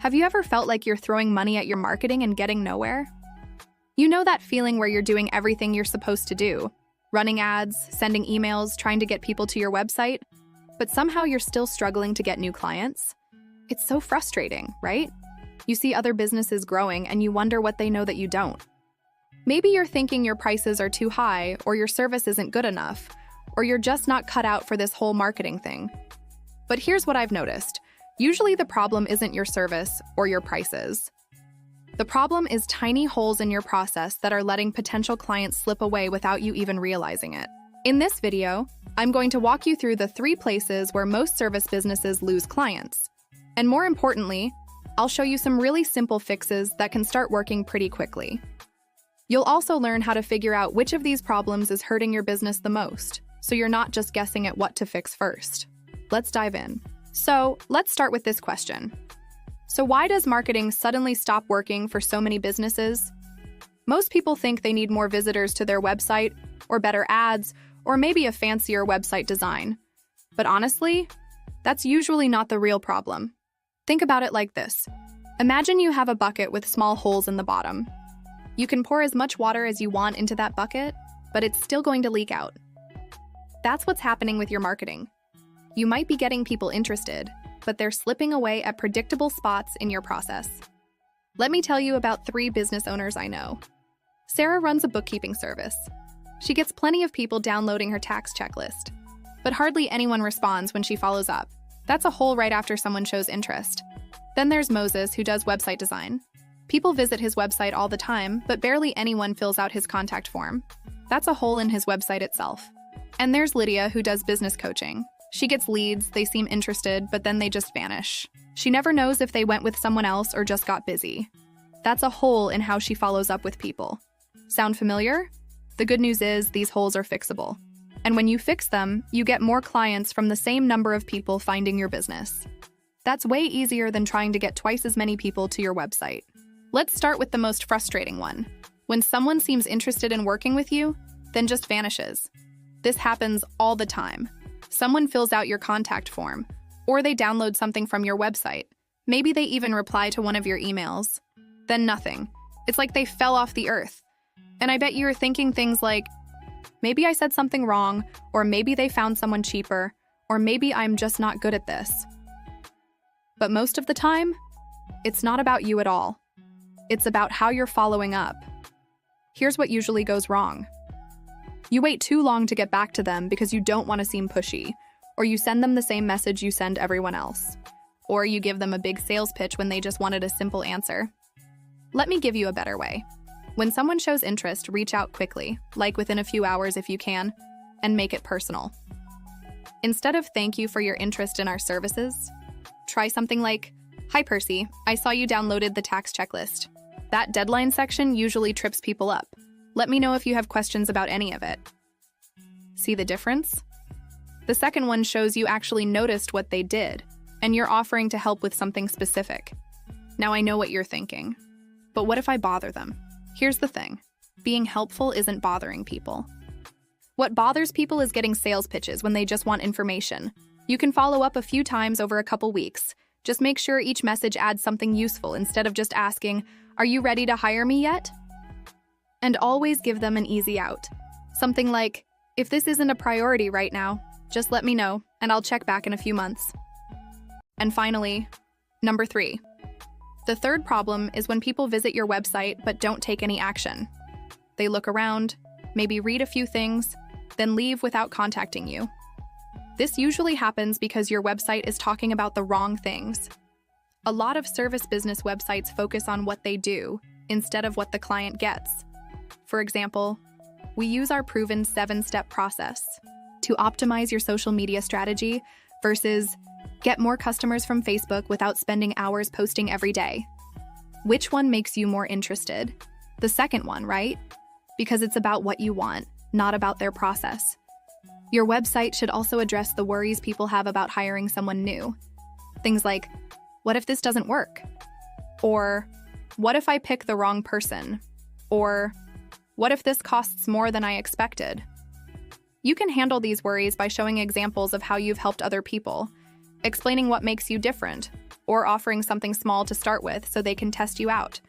Have you ever felt like you're throwing money at your marketing and getting nowhere? You know that feeling where you're doing everything you're supposed to do, running ads, sending emails, trying to get people to your website, but somehow you're still struggling to get new clients? It's so frustrating, right? You see other businesses growing and you wonder what they know that you don't. Maybe you're thinking your prices are too high, or your service isn't good enough, or you're just not cut out for this whole marketing thing. But here's what I've noticed. Usually the problem isn't your service or your prices. The problem is tiny holes in your process that are letting potential clients slip away without you even realizing it. In this video, I'm going to walk you through the 3 places where most service businesses lose clients. And more importantly, I'll show you some really simple fixes that can start working pretty quickly. You'll also learn how to figure out which of these problems is hurting your business the most, so you're not just guessing at what to fix first. Let's dive in. So, let's start with this question. So why does marketing suddenly stop working for so many businesses? Most people think they need more visitors to their website, or better ads, or maybe a fancier website design. But honestly, that's usually not the real problem. Think about it like this. Imagine you have a bucket with small holes in the bottom. You can pour as much water as you want into that bucket, but it's still going to leak out. That's what's happening with your marketing. You might be getting people interested, but they're slipping away at predictable spots in your process. Let me tell you about 3 business owners I know. Sarah runs a bookkeeping service. She gets plenty of people downloading her tax checklist, but hardly anyone responds when she follows up. That's a hole right after someone shows interest. Then there's Moses, who does website design. People visit his website all the time, but barely anyone fills out his contact form. That's a hole in his website itself. And there's Lydia, who does business coaching. She gets leads, they seem interested, but then they just vanish. She never knows if they went with someone else or just got busy. That's a hole in how she follows up with people. Sound familiar? The good news is these holes are fixable. And when you fix them, you get more clients from the same number of people finding your business. That's way easier than trying to get twice as many people to your website. Let's start with the most frustrating one. When someone seems interested in working with you, then just vanishes. This happens all the time. Someone fills out your contact form, or they download something from your website. Maybe they even reply to one of your emails. Then nothing. It's like they fell off the earth. And I bet you're thinking things like, maybe I said something wrong, or maybe they found someone cheaper, or maybe I'm just not good at this. But most of the time, it's not about you at all. It's about how you're following up. Here's what usually goes wrong. You wait too long to get back to them because you don't want to seem pushy, or you send them the same message you send everyone else, or you give them a big sales pitch when they just wanted a simple answer. Let me give you a better way. When someone shows interest, reach out quickly, like within a few hours if you can, and make it personal. Instead of "thank you for your interest in our services," try something like, "Hi Percy, I saw you downloaded the tax checklist." That deadline section usually trips people up. Let me know if you have questions about any of it. See the difference? The second one shows you actually noticed what they did, and you're offering to help with something specific. Now I know what you're thinking. But what if I bother them? Here's the thing. Being helpful isn't bothering people. What bothers people is getting sales pitches when they just want information. You can follow up a few times over a couple weeks. Just make sure each message adds something useful instead of just asking, "Are you ready to hire me yet?" And always give them an easy out. Something like, "If this isn't a priority right now, just let me know, and I'll check back in a few months." And finally, number 3. The third problem is when people visit your website but don't take any action. They look around, maybe read a few things, then leave without contacting you. This usually happens because your website is talking about the wrong things. A lot of service business websites focus on what they do instead of what the client gets. For example, we use our proven 7-step process to optimize your social media strategy versus get more customers from Facebook without spending hours posting every day. Which one makes you more interested? The second one, right? Because it's about what you want, not about their process. Your website should also address the worries people have about hiring someone new. Things like, what if this doesn't work? Or, what if I pick the wrong person? Or, what if this costs more than I expected? You can handle these worries by showing examples of how you've helped other people, explaining what makes you different, or offering something small to start with so they can test you out.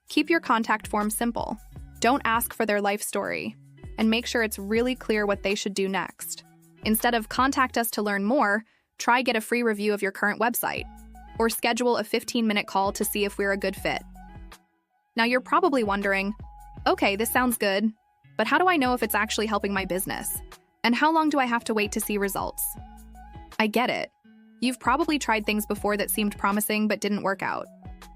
Keep your contact form simple. Don't ask for their life story, and make sure it's really clear what they should do next. Instead of "contact us to learn more," try "get a free review of your current website," or schedule a 15-minute call to see if we're a good fit. Now you're probably wondering, okay, this sounds good, but how do I know if it's actually helping my business? And how long do I have to wait to see results? I get it. You've probably tried things before that seemed promising but didn't work out.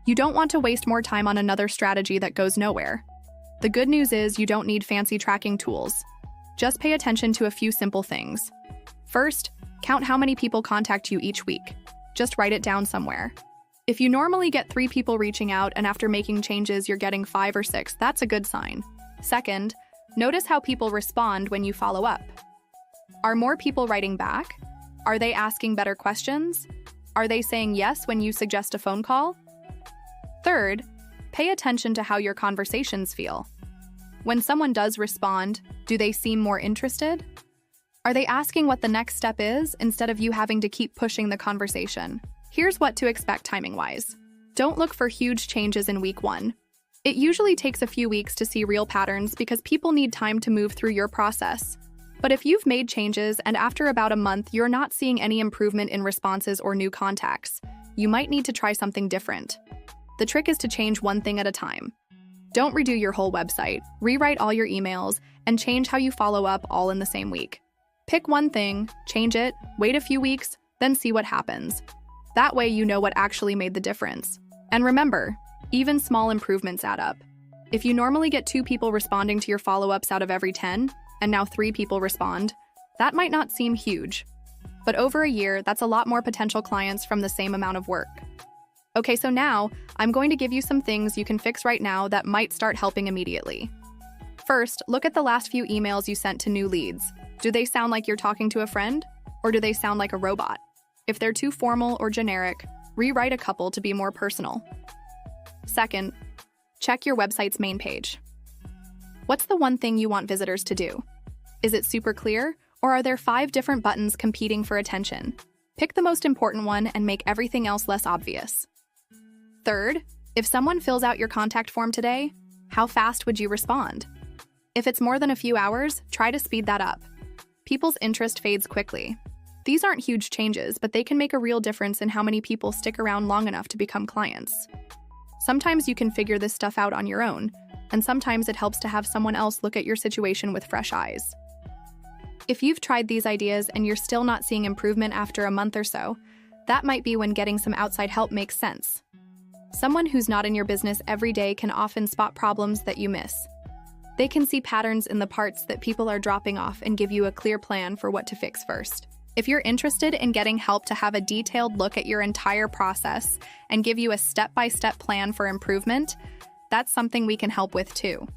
You don't want to waste more time on another strategy that goes nowhere. The good news is you don't need fancy tracking tools. Just pay attention to a few simple things. First, count how many people contact you each week. Just write it down somewhere. If you normally get 3 people reaching out and after making changes you're getting 5 or 6, that's a good sign. Second, notice how people respond when you follow up. Are more people writing back? Are they asking better questions? Are they saying yes when you suggest a phone call? Third, pay attention to how your conversations feel. When someone does respond, do they seem more interested? Are they asking what the next step is instead of you having to keep pushing the conversation? Here's what to expect timing-wise. Don't look for huge changes in week 1. It usually takes a few weeks to see real patterns because people need time to move through your process. But if you've made changes and after about a month you're not seeing any improvement in responses or new contacts, you might need to try something different. The trick is to change one thing at a time. Don't redo your whole website, rewrite all your emails, and change how you follow up all in the same week. Pick one thing, change it, wait a few weeks, then see what happens. That way you know what actually made the difference. And remember, even small improvements add up. If you normally get 2 people responding to your follow-ups out of every 10, and now 3 people respond, that might not seem huge. But over a year, that's a lot more potential clients from the same amount of work. Okay, so now, I'm going to give you some things you can fix right now that might start helping immediately. First, look at the last few emails you sent to new leads. Do they sound like you're talking to a friend? Or do they sound like a robot? If they're too formal or generic, rewrite a couple to be more personal. Second, check your website's main page. What's the one thing you want visitors to do? Is it super clear, or are there 5 different buttons competing for attention? Pick the most important one and make everything else less obvious. Third, if someone fills out your contact form today, how fast would you respond? If it's more than a few hours, try to speed that up. People's interest fades quickly. These aren't huge changes, but they can make a real difference in how many people stick around long enough to become clients. Sometimes you can figure this stuff out on your own, and sometimes it helps to have someone else look at your situation with fresh eyes. If you've tried these ideas and you're still not seeing improvement after a month or so, that might be when getting some outside help makes sense. Someone who's not in your business every day can often spot problems that you miss. They can see patterns in the parts that people are dropping off and give you a clear plan for what to fix first. If you're interested in getting help to have a detailed look at your entire process and give you a step-by-step plan for improvement, that's something we can help with too.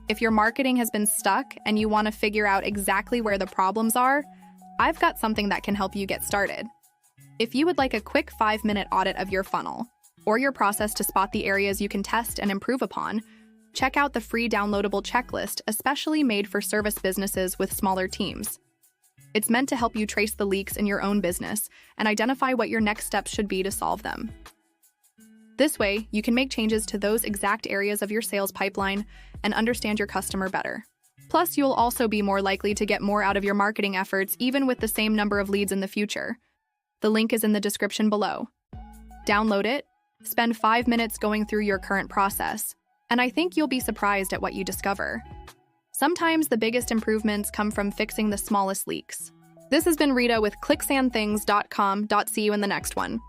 If your marketing has been stuck and you want to figure out exactly where the problems are, I've got something that can help you get started. If you would like a quick 5-minute audit of your funnel or your process to spot the areas you can test and improve upon, check out the free downloadable checklist especially made for service businesses with smaller teams. It's meant to help you trace the leaks in your own business and identify what your next steps should be to solve them. This way, you can make changes to those exact areas of your sales pipeline and understand your customer better. Plus, you'll also be more likely to get more out of your marketing efforts even with the same number of leads in the future. The link is in the description below. Download it, spend 5 minutes going through your current process, and I think you'll be surprised at what you discover. Sometimes the biggest improvements come from fixing the smallest leaks. This has been Rita with ClicksandThings.com. See you in the next one.